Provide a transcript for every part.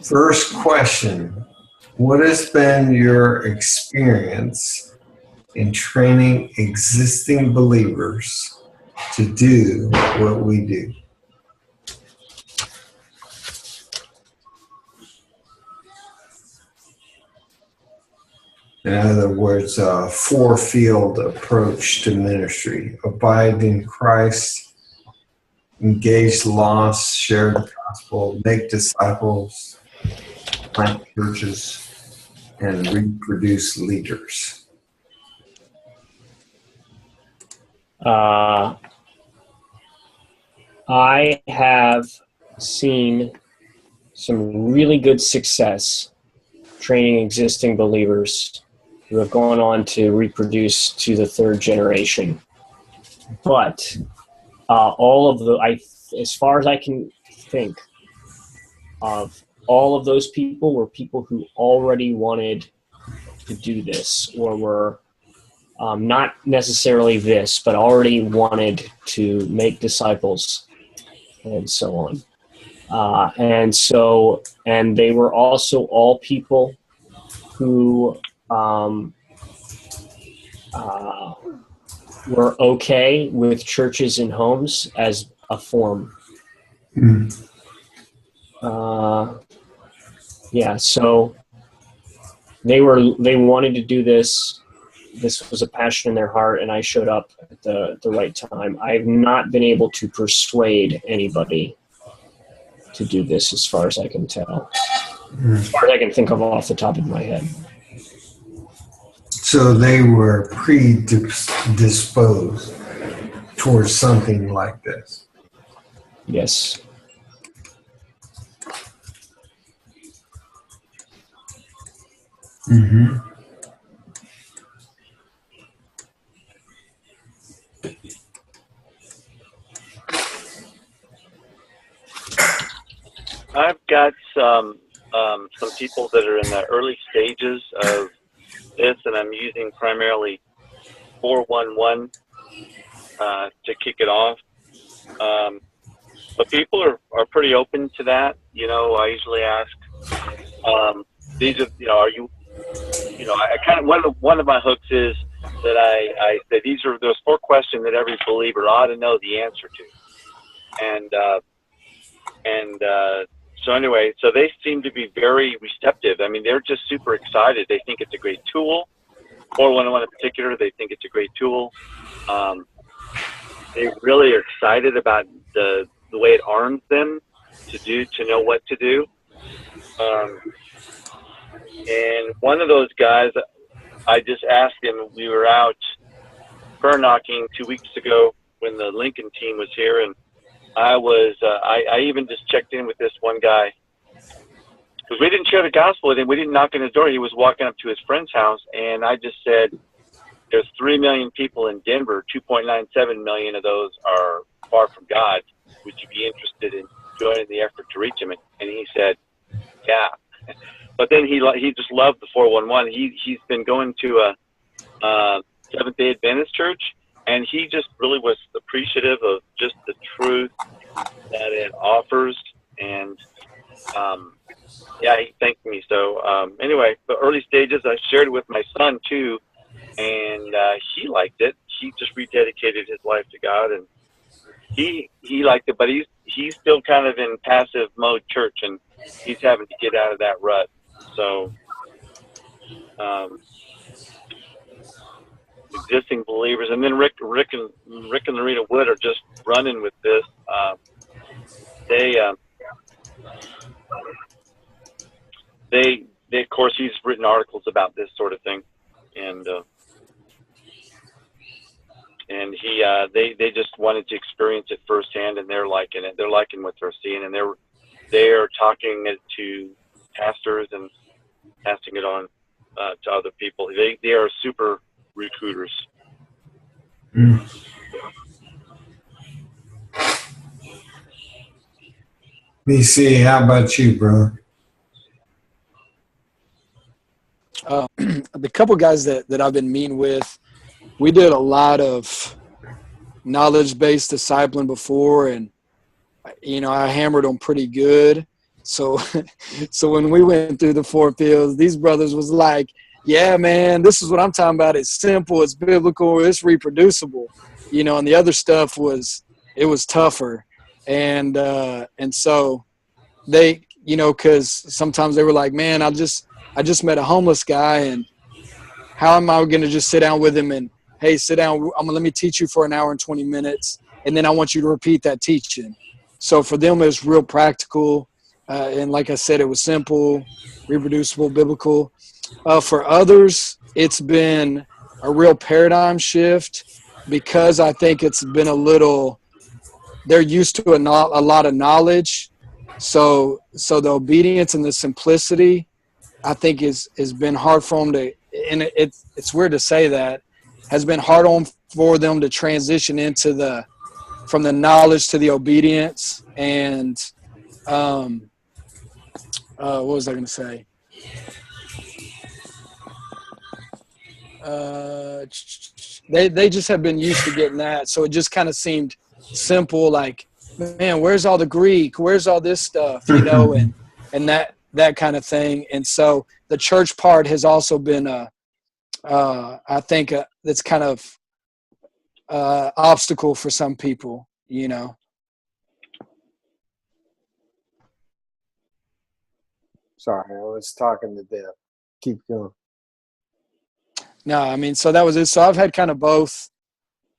First question, what has been your experience in training existing believers to do what we do? In other words, a four-field approach to ministry. Abide in Christ, engage the lost, share the gospel, make disciples, plant churches, and reproduce leaders. I have seen some really good success training existing believers who have gone on to reproduce to the third generation. But all of as far as I can think of, all of those people were people who already wanted to do this, or were not necessarily this, but already wanted to make disciples and so on. And they were also all people who were okay with churches and homes as a form. So they wanted to do this. This was a passion in their heart, and I showed up at the right time. I've not been able to persuade anybody to do this, as far as I can tell. As far as I can think of off the top of my head. So they were predisposed towards something like this. Yes. Mm-hmm. I've got some people that are in the early stages of this, and I'm using primarily 411 to kick it off. But people are pretty open to that. You know, I usually ask, these are, you know, are you, you know, I kind of, one of my hooks is that I say these are those 4 questions that every believer ought to know the answer to. So anyway, so they seem to be very receptive. I mean, they're just super excited. They think it's a great tool. 411 in particular, they think it's a great tool. They really are excited about the way it arms them to know what to do. And one of those guys, I just asked him, we were out prayer knocking 2 weeks ago when the Lincoln team was here, and I even just checked in with this one guy because we didn't share the gospel with him. We didn't knock on his door. He was walking up to his friend's house, and I just said, there's 3 million people in Denver. 2.97 million of those are far from God. Would you be interested in joining the effort to reach him? And he said, yeah. But then he just loved the 411. He's been going to a Seventh-day Adventist church, and he just really was appreciative of just the truth that it offers. And he thanked me. So anyway, the early stages, I shared it with my son too, and he liked it. He just rededicated his life to God, and he liked it. But he's still kind of in passive mode church, and he's having to get out of that rut. So existing believers, and then Rick and Loretta Wood are just running with this. They of course, he's written articles about this sort of thing, and they just wanted to experience it firsthand, and they're liking it. They're liking what they're seeing, and they're talking it to pastors and passing it on to other people. They are super recruiters. BC, how about you, bro? The couple guys that I've been meeting with, we did a lot of knowledge-based discipling before, and I hammered them pretty good. So, so when we went through the 4 fields, these brothers was like, yeah, man, this is what I'm talking about. It's simple, it's biblical, it's reproducible, and the other stuff it was tougher. And so they, cause sometimes they were like, man, I just met a homeless guy, and how am I going to just sit down with him and, hey, sit down. Let me teach you for an hour and 20 minutes. And then I want you to repeat that teaching. So for them, it was real practical. And like I said, it was simple, reproducible, biblical. For others, it's been a real paradigm shift, because I think it's been they're used to a lot of knowledge. So the obedience and the simplicity, I think has been hard for them to, and it's weird to say that, has been hard on for them to transition into from the knowledge to the obedience. And what was I going to say? They just have been used to getting that, so it just kind of seemed simple. Like, man, where's all the Greek? Where's all this stuff? And that kind of thing. And so the church part has also been I think that's kind of obstacle for some people. Sorry, I was talking to Deb. Keep going. No, I mean, so that was it. So I've had kind of both,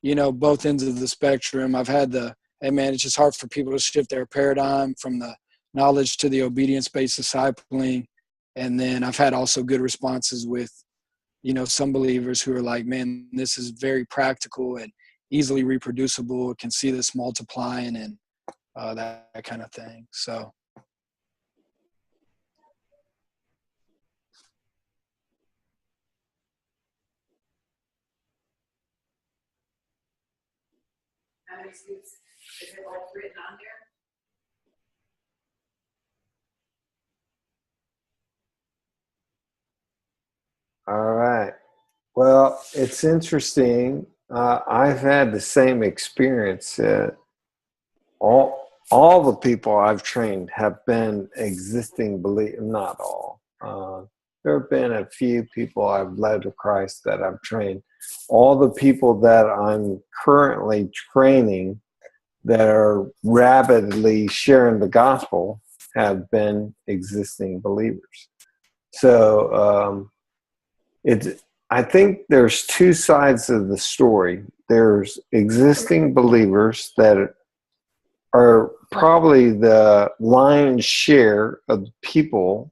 both ends of the spectrum. I've had hey man, it's just hard for people to shift their paradigm from the knowledge to the obedience-based discipling. And then I've had also good responses with, some believers who are like, man, this is very practical and easily reproducible. Can see this multiplying and that kind of thing. So. How many students is it all written on there? All right. Well, it's interesting. I've had the same experience. All the people I've trained have been existing believers. Not all. There have been a few people I've led to Christ that I've trained. All the people that I'm currently training that are rapidly sharing the gospel have been existing believers. So I think there's two sides of the story. There's existing believers that are probably the lion's share of people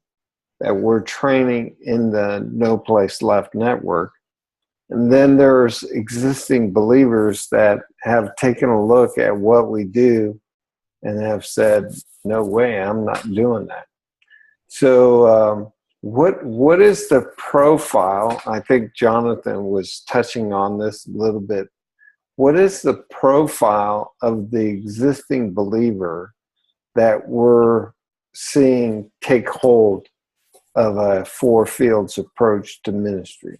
that we're training in the No Place Left network. And then there's existing believers that have taken a look at what we do and have said, no way, I'm not doing that. So what is the profile? I think Jonathan was touching on this a little bit. What is the profile of the existing believer that we're seeing take hold of a 4 fields approach to ministry?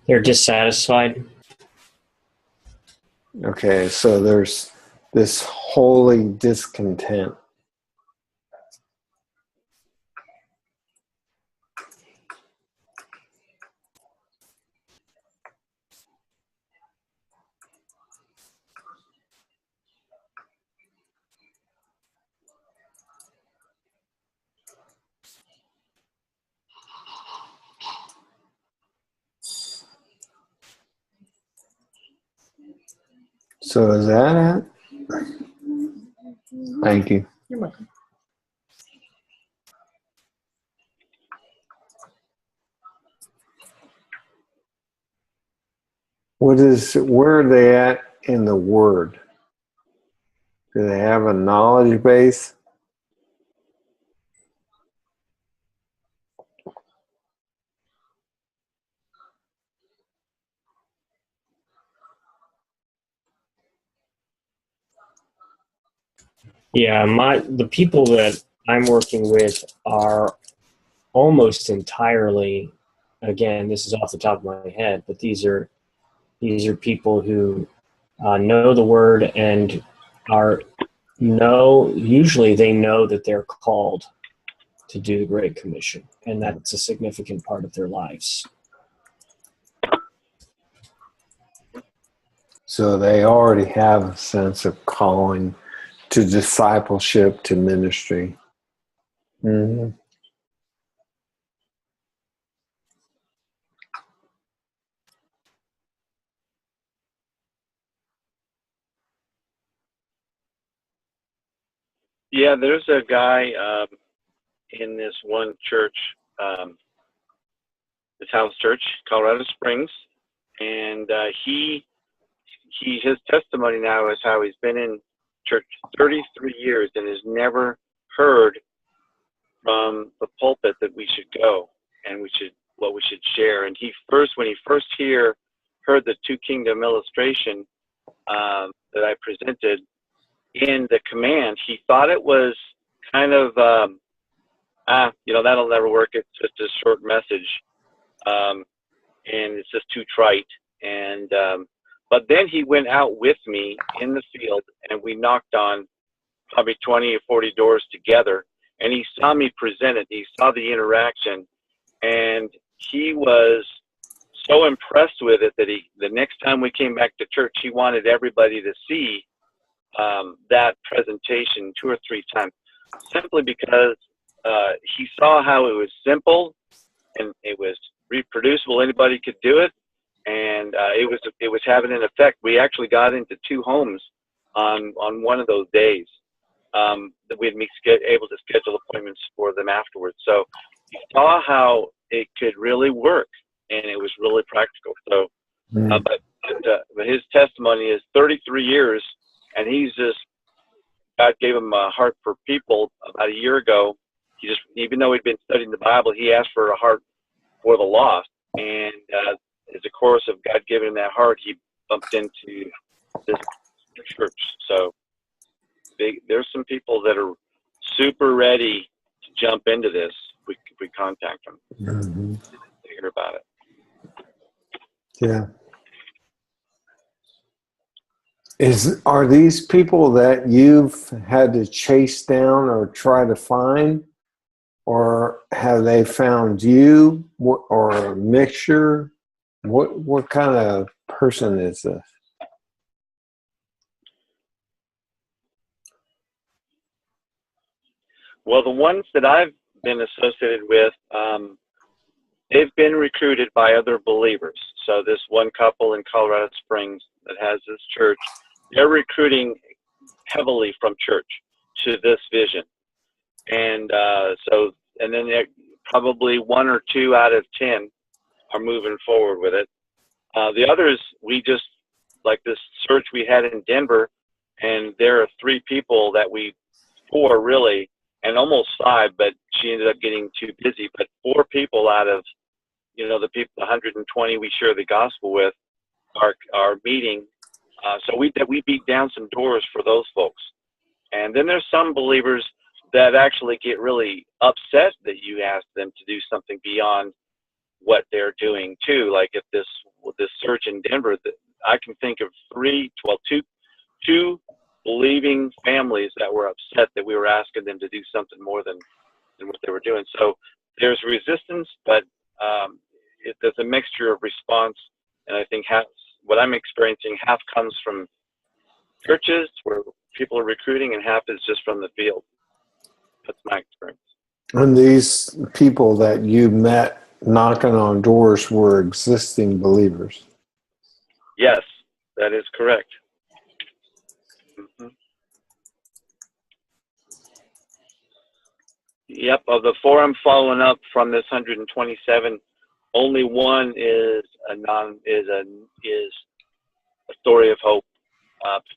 They're dissatisfied. Okay, so there's this holy discontent. So is that it? Thank you. You're welcome. Where are they at in the Word? Do they have a knowledge base? Yeah, the people that I'm working with are almost entirely again, this is off the top of my head, but these are people who know the word and usually they know that they're called to do the Great Commission, and that's a significant part of their lives. So they already have a sense of calling to discipleship, to ministry. Mm-hmm. Yeah, there's a guy in this one church, this house church, Colorado Springs, and his testimony now is how he's been in church 33 years and has never heard from the pulpit that we should go and what we should share. And when he first heard the Two Kingdom illustration that I presented in the command, he thought it was kind of that'll never work. It's just a short message, and it's just too trite. And but then he went out with me in the field, and we knocked on probably 20 or 40 doors together. And he saw me present it. He saw the interaction, and he was so impressed with it that the next time we came back to church, he wanted everybody to see that presentation 2 or 3 times, simply because he saw how it was simple and it was reproducible. Anybody could do it, and it was having an effect. We actually got into 2 homes on one of those days. That we'd be able to schedule appointments for them afterwards. So he saw how it could really work, and it was really practical. So, but his testimony is 33 years, and God gave him a heart for people about a year ago. Even though he'd been studying the Bible, he asked for a heart for the lost, and as a course of God giving him that heart, he bumped into this church. So there's some people that are super ready to jump into this. If we contact them, to hear about it. Yeah. Are these people that you've had to chase down or try to find, or have they found you, or a mixture? What kind of person is this? Well, the ones that I've been associated with, they've been recruited by other believers. So this one couple in Colorado Springs that has this church, they're recruiting heavily from church to this vision. And and then probably 1 or 2 out of 10 are moving forward with it. The others, like this search we had in Denver, and there are 3 people 4 really, and almost 5, but she ended up getting too busy. But 4 people out of, the people, 120 we share the gospel with, are meeting. So we beat down some doors for those folks. And then there's some believers that actually get really upset that you ask them to do something beyond what they're doing too. Like at this search in Denver, I can think of 2 believing families that were upset that we were asking them to do something more than what they were doing. So there's resistance, but there's a mixture of response, and I think what I'm experiencing, half comes from churches where people are recruiting, and half is just from the field. That's my experience. And these people that you met knocking on doors were existing believers? Yes, that is correct. Mm-hmm. Yep, of the 4 I'm following up from this 127, only one is a story of hope,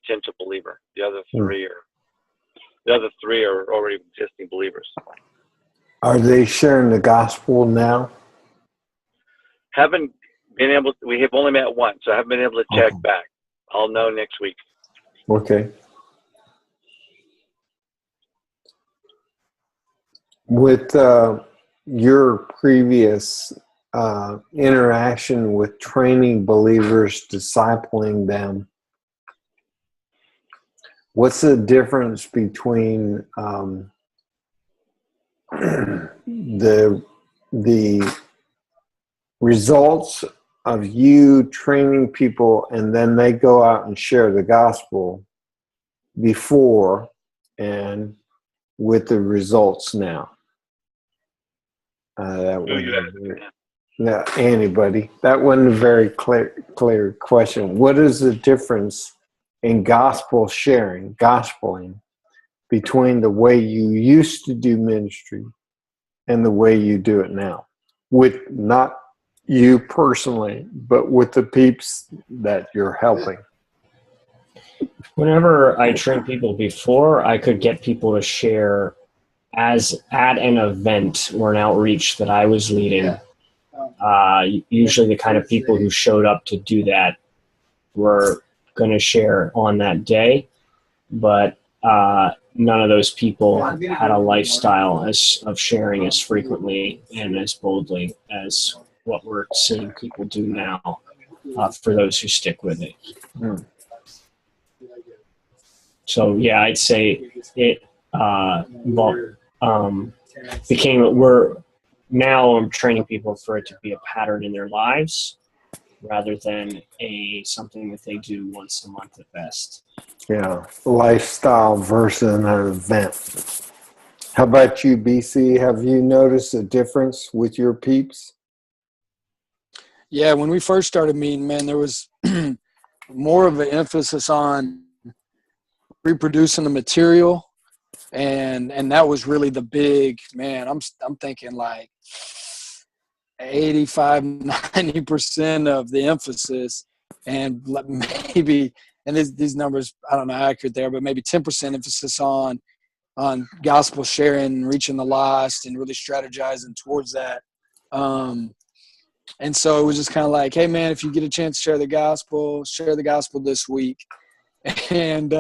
potential believer. The other 3 are already existing believers. Are they sharing the gospel now? Haven't been able to, we have only met once, so I haven't been able to check back. I'll know next week. Okay. With your previous interaction with training believers, discipling them. What's the difference between the results of you training people and then they go out and share the gospel before and with the results now? Yeah, anybody. That wasn't a very clear question. What is the difference in gospel sharing, gospeling, between the way you used to do ministry and the way you do it now? With not you personally, but with the peeps that you're helping. Whenever I trained people before, I could get people to share as at an event or an outreach that I was leading. Usually the kind of people who showed up to do that were going to share on that day, but none of those people had a lifestyle of sharing as frequently and as boldly as what we're seeing people do now, for those who stick with it. So yeah, I'd say it now I'm training people for it to be a pattern in their lives rather than something that they do once a month at best. Yeah, lifestyle versus an event. How about you, BC? Have you noticed a difference with your peeps? Yeah, when we first started meeting, man, there was more of an emphasis on reproducing the material, and that was really the big, man, I'm thinking like 85-90% of the emphasis, and maybe, and these numbers, I don't know how accurate they are, but maybe 10% emphasis on gospel sharing, reaching the lost, and really strategizing towards that. And so it was just kind of like, hey man, if you get a chance to share the gospel this week. And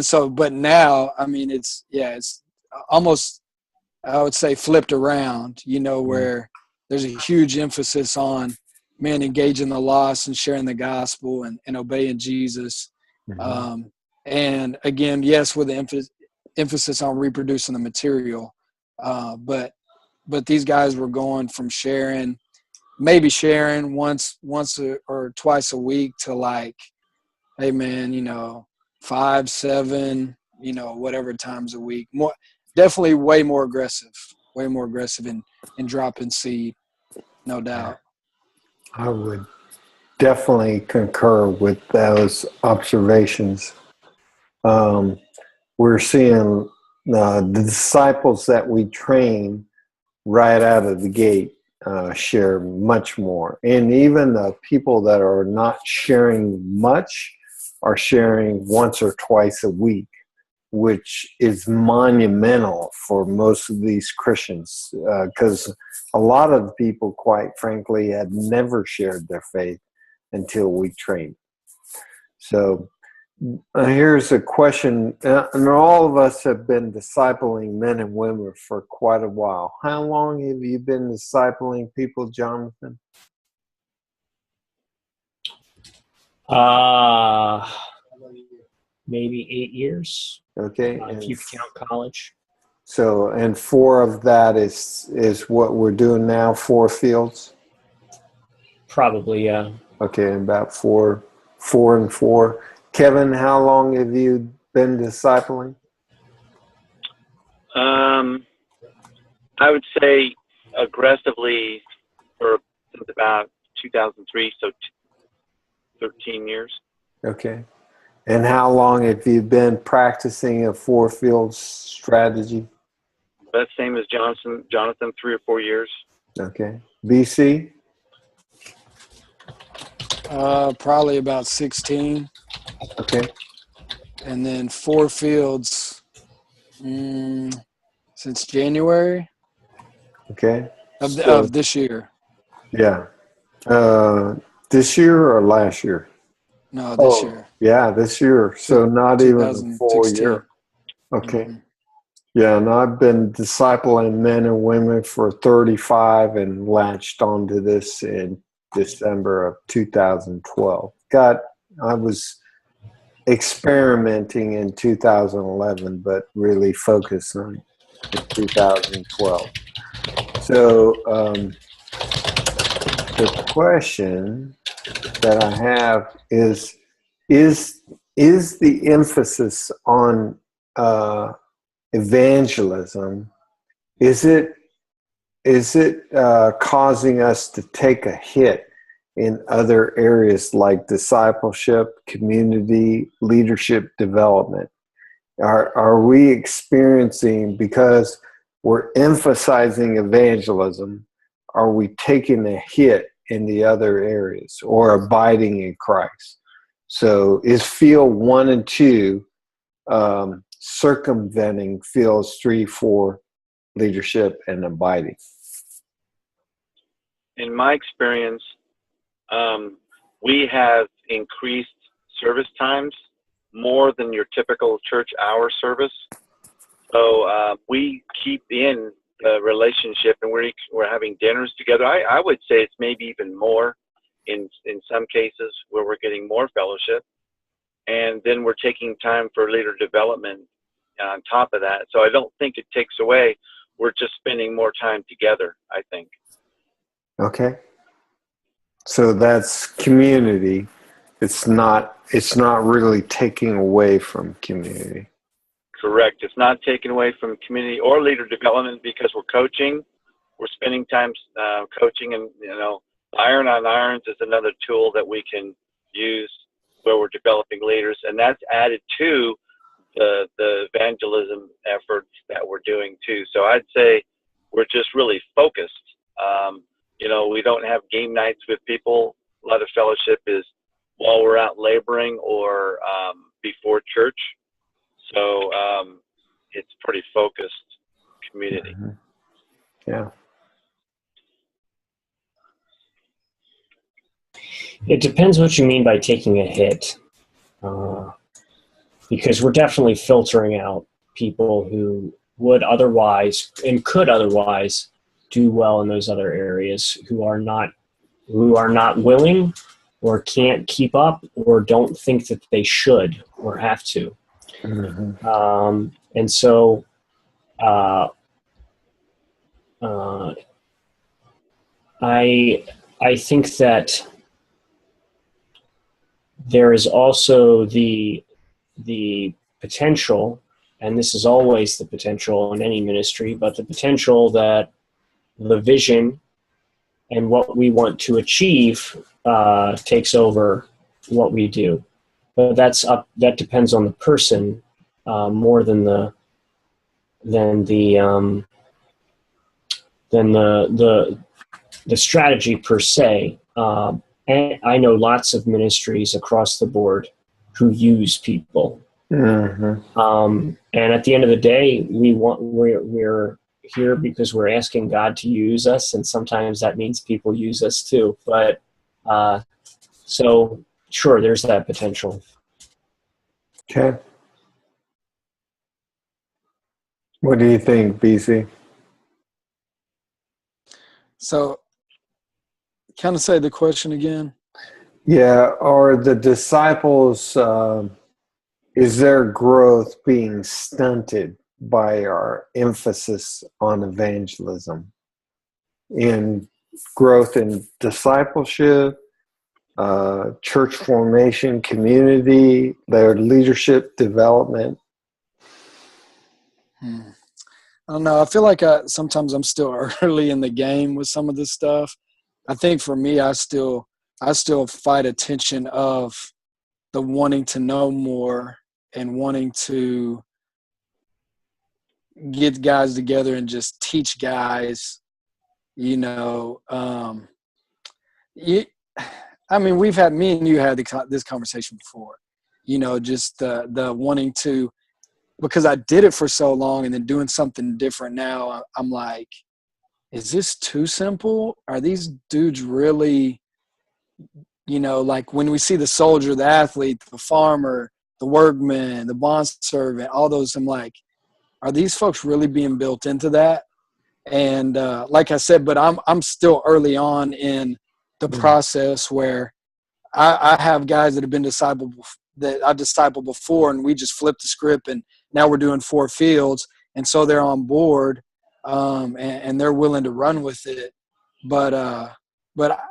so, but now, I mean, it's almost, I would say, flipped around, where there's a huge emphasis on, man, engaging the lost and sharing the gospel and obeying Jesus. Mm-hmm. And again, yes, with the emphasis on reproducing the material. But these guys were going from maybe sharing once or twice a week to like, hey man, 5, 7, whatever times a week. More, definitely way more aggressive in dropping seed, no doubt. I would definitely concur with those observations. We're seeing the disciples that we train right out of the gate share much more. And even the people that are not sharing much are sharing once or twice a week, which is monumental for most of these Christians, because a lot of people, quite frankly, had never shared their faith until we trained. So here's a question, and all of us have been discipling men and women for quite a while. How long have you been discipling people, Jonathan? Maybe 8 years. Okay. If you count college. So, and 4 of that is what we're doing now, 4 fields? Probably, yeah. Okay, about 4 and 4. Kevin, how long have you been discipling? I would say aggressively since about 2003, so 13 years. Okay. And how long have you been practicing a 4 field strategy? That's same as Jonathan, 3 or 4 years. Okay. BC? Probably about 16. Okay. And then 4 fields since January. Okay. Of this year. Yeah. This year or last year? No, this year. Yeah, this year. So not even a full year. Okay. Mm-hmm. Yeah, and I've been discipling men and women for 35 and latched onto this in December of 2012. I was experimenting in 2011, but really focused on in 2012. So the question that I have is the emphasis on evangelism, is it causing us to take a hit in other areas like discipleship, community, leadership development? Are we experiencing, because we're emphasizing evangelism, are we taking a hit in the other areas or abiding in Christ? So is field 1 and 2 circumventing fields 3, 4, leadership and abiding? In my experience, we have increased service times more than your typical church hour service. So we keep in the relationship, and we're having dinners together. I would say it's maybe even more in some cases where we're getting more fellowship. And then we're taking time for leader development on top of that. So I don't think it takes away. We're just spending more time together, I think. Okay. So that's community. It's not really taking away from community. Correct. It's not taken away from community or leader development because we're coaching. We're spending time coaching, and iron on irons is another tool that we can use where we're developing leaders, and that's added to the evangelism efforts that we're doing too. So I'd say we're just really focused. We don't have game nights with people. A lot of fellowship is while we're out laboring or before church. So it's pretty focused community. Mm-hmm. Yeah. It depends what you mean by taking a hit, because we're definitely filtering out people who would otherwise and could otherwise do well in those other areas, who are not willing or can't keep up or don't think that they should or have to. Mm-hmm. And so I think that there is also the potential, and this is always the potential in any ministry, but the potential that the vision and what we want to achieve takes over what we do. But that depends on the person more than the strategy per se. And I know lots of ministries across the board who use people. Mm-hmm. And at the end of the day, we're here because we're asking God to use us, and sometimes that means people use us too. But so sure, there's that potential. Okay. What do you think, BC? So, kind of say the question again. Yeah, are the disciples, is their growth being stunted by our emphasis on evangelism, in growth in discipleship, church formation, community, their leadership development? I don't know. I feel like sometimes I'm still early in the game with some of this stuff. I think for me, I still fight a tension of the wanting to know more and wanting to get guys together and just teach guys, I mean, me and you had this conversation before, just the wanting to, because I did it for so long and then doing something different now, I'm like, is this too simple? Are these dudes really, like when we see the soldier, the athlete, the farmer, the workman, the bond servant, all those, I'm like, are these folks really being built into that? And like I said, but I'm still early on in the process where I have guys that have been discipled that I discipled before, and we just flipped the script, and now we're doing 4 fields, and so they're on board, and they're willing to run with it. But I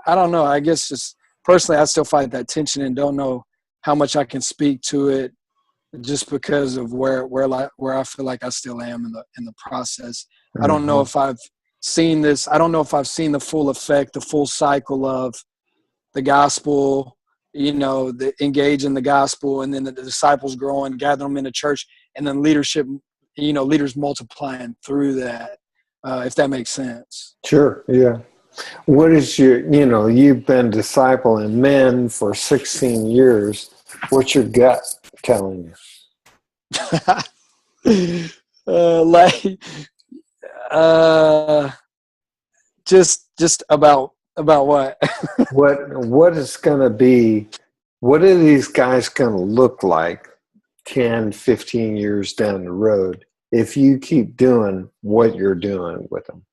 don't know. I guess just personally, I still fight that tension and don't know how much I can speak to it, just because of where I feel like I still am in the process. I don't know if I've seen this. I don't know if I've seen the full effect, the full cycle of the gospel, the engage in the gospel, and then the disciples growing, gather them in the church, and then leadership, leaders multiplying through that, if that makes sense. Sure. Yeah. What is you've been discipling men for 16 years. What's your gut telling you? Just about what? What is going to be, what are these guys going to look like 10, 15 years down the road if you keep doing what you're doing with them?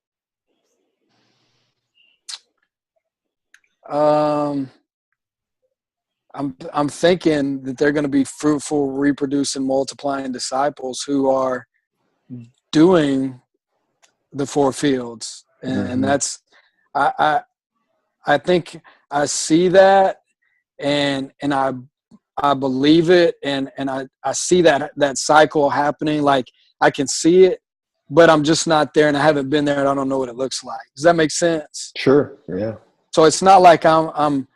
I'm thinking that they're going to be fruitful, reproducing, multiplying disciples who are doing the 4 fields, and that's I think I see that, and I believe it, and I see that cycle happening. Like, I can see it, but I'm just not there, and I haven't been there, and I don't know what it looks like. Does that make sense? Sure. Yeah. So it's not like I'm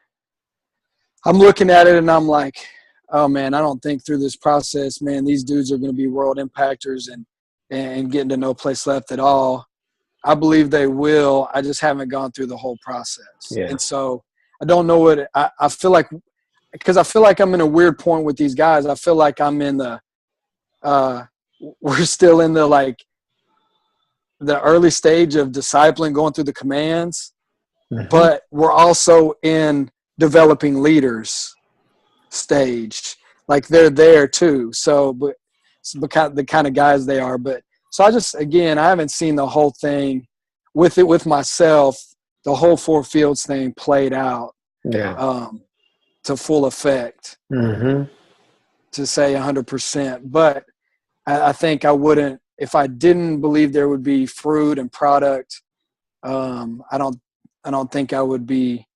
looking at it and I'm like, oh man, I don't think through this process, man, these dudes are going to be world impactors and getting to no place left at all. I believe they will. I just haven't gone through the whole process. Yeah. And so I don't know what I feel like, because I feel like I'm in a weird point with these guys. I feel like I'm in we're still in the early stage of discipling, going through the commands, but we're also in developing leaders stage. Like, they're there too. So, but the kind of guys they are. But so I haven't seen the whole thing with myself, the whole 4 fields thing played out to full effect, to say 100%. But I think I wouldn't, if I didn't believe there would be fruit and product, I don't think I'd be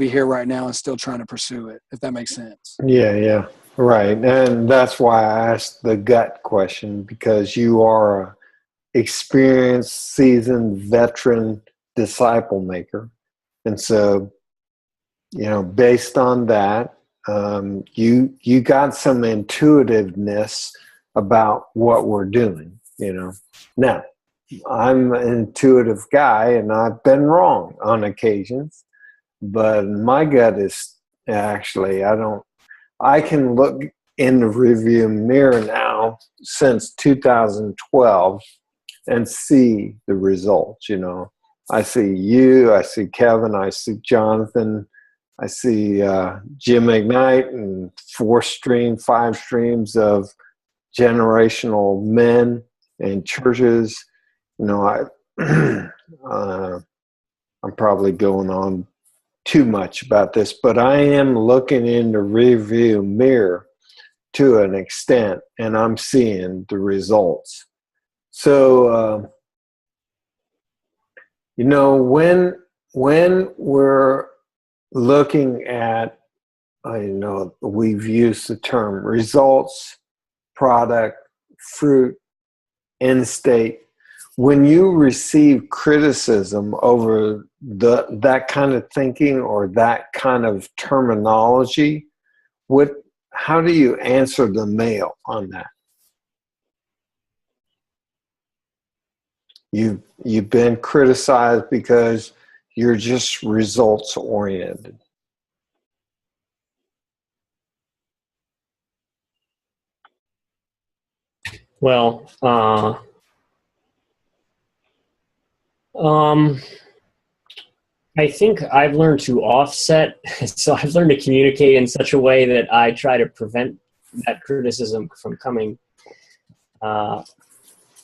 here right now and still trying to pursue it, if that makes sense. Yeah. Right. And that's why I asked the gut question, because you are a experienced, seasoned, veteran disciple maker. And so, based on that, you got some intuitiveness about what we're doing, Now, I'm an intuitive guy, and I've been wrong on occasions, but my gut is actually, I can look in the review mirror now since 2012 and see the results. I see you, I see Kevin, I see Jonathan, I see Jim McKnight, and 5 streams of generational men and churches. I'm probably going on too much about this, but I am looking in the rearview mirror to an extent, and I'm seeing the results. So, when we're looking at, we've used the term results, product, fruit, end state. When you receive criticism over that kind of thinking or that kind of terminology, how do you answer the mail on that? You've been criticized because you're just results oriented. Well, I think I've learned to offset. So I've learned to communicate in such a way that I try to prevent that criticism from coming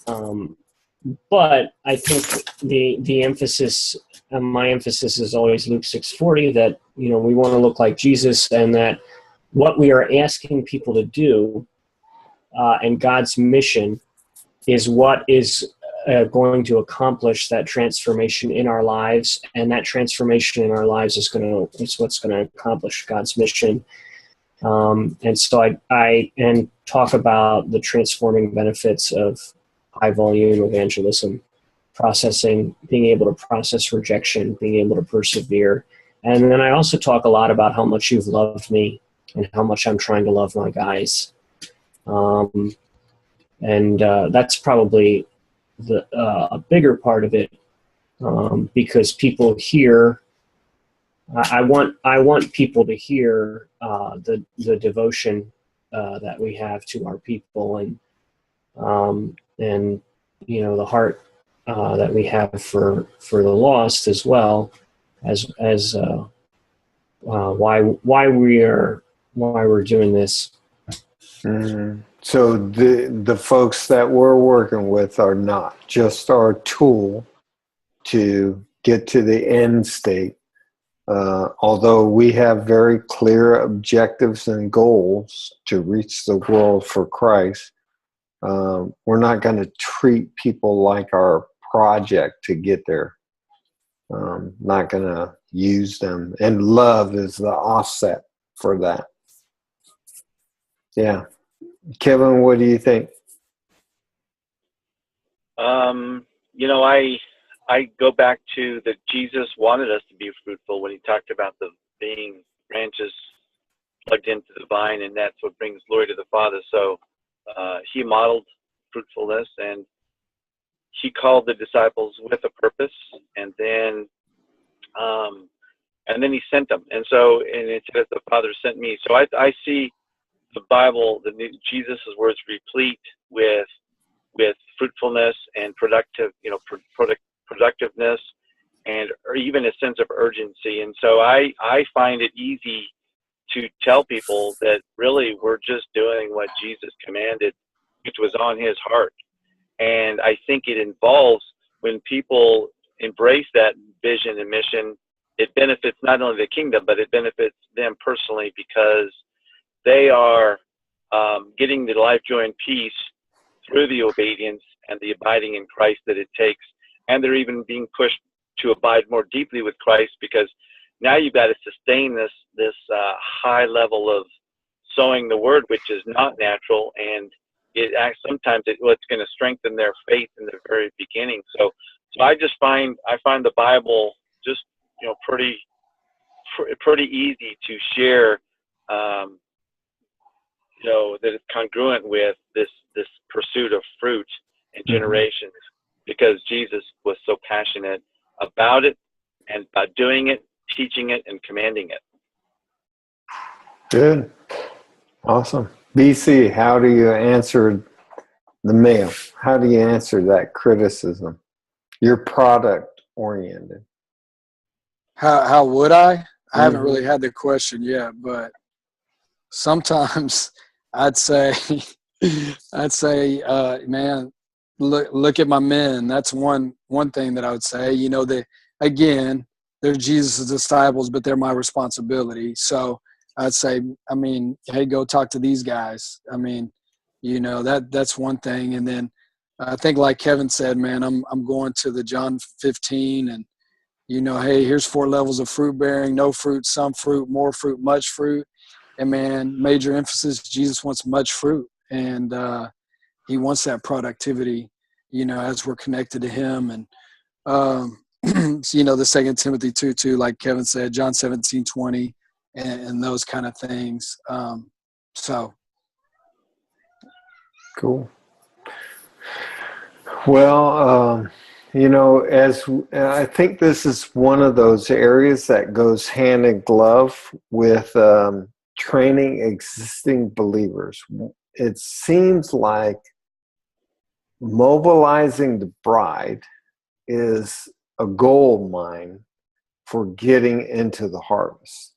But I think the emphasis, my emphasis is always Luke 6:40, that, you know, we want to look like Jesus, and that what we are asking people to do and God's mission is what is going to accomplish that transformation in our lives, and that transformation in our lives is what's going to accomplish God's mission. And so I talk about the transforming benefits of high volume evangelism, processing, being able to process rejection, being able to persevere. And then I also talk a lot about how much you've loved me and how much I'm trying to love my guys. That's probably a bigger part of it, because people hear. I want people to hear the devotion that we have to our people, and you know, the heart that we have for the lost, as well as why we're doing this. Mm-hmm. So the folks that we're working with are not just our tool to get to the end state. Although we have very clear objectives and goals to reach the world for Christ, we're not going to treat people like our project to get there. Not going to use them. And love is the offset for that. Yeah. Kevin, what do you think? You know, I go back to that Jesus wanted us to be fruitful when he talked about the being branches plugged into the vine, and that's what brings glory to the Father. So he modeled fruitfulness, and he called the disciples with a purpose, and then he sent them. And so, and it says the Father sent me. So I see the Bible, Jesus' words, replete with fruitfulness and productiveness, and or even a sense of urgency. And so I find it easy to tell people that really we're just doing what Jesus commanded, which was on his heart. And I think it involves, when people embrace that vision and mission, it benefits not only the kingdom, but it benefits them personally, because they are getting the life, joy, and peace through the obedience and the abiding in Christ that it takes. And they're even being pushed to abide more deeply with Christ, because now you've got to sustain this high level of sowing the word, which is not natural, and sometimes it's going to strengthen their faith in the very beginning. So I find the Bible just, you know, pretty easy to share. You know, that it's congruent with this pursuit of fruit and generations, because Jesus was so passionate about it, and about doing it, teaching it, and commanding it. Good. Awesome. BC, how do you answer the mail? How do you answer that criticism? You're product oriented. How would I? I haven't really had the question yet, but sometimes I'd say, man, look at my men. That's one thing that I would say. You know, again, they're Jesus' disciples, but they're my responsibility. So I'd say, I mean, hey, go talk to these guys. I mean, you know, that's one thing. And then I think, like Kevin said, man, I'm going to the John 15, and, you know, hey, here's 4 levels of fruit bearing: no fruit, some fruit, more fruit, much fruit. And, man, major emphasis, Jesus wants much fruit, and he wants that productivity, you know, as we're connected to him. And so, you know, the 2 Timothy 2:2, like Kevin said, John 17:20, and those kind of things. So cool. Well, you know, I think this is one of those areas that goes hand in glove with training existing believers. It seems like mobilizing the bride is a gold mine for getting into the harvest.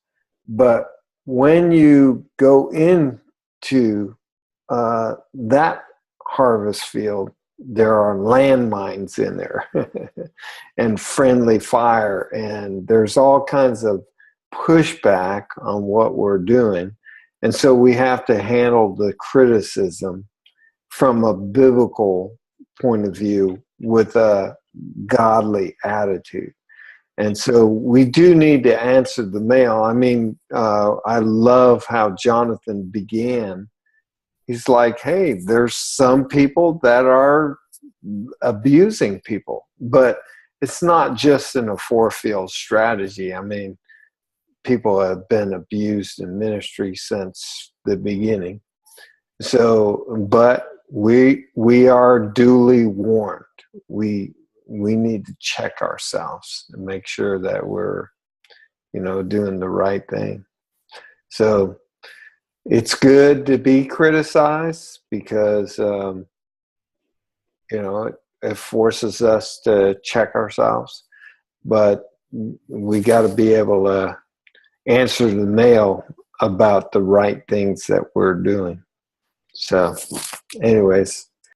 But when you go into that harvest field, there are landmines in there and friendly fire, and there's all kinds of pushback on what we're doing. And so we have to handle the criticism from a biblical point of view with a godly attitude. And so we do need to answer the mail. I mean, I love how Jonathan began. He's like, hey, there's some people that are abusing people, but it's not just in a four-field strategy. I mean, people have been abused in ministry since the beginning. So, but we are duly warned. We need to check ourselves and make sure that we're, doing the right thing. So it's good to be criticized because, it forces us to check ourselves, but we got to be able to answer the mail about the right things that we're doing. So anyways,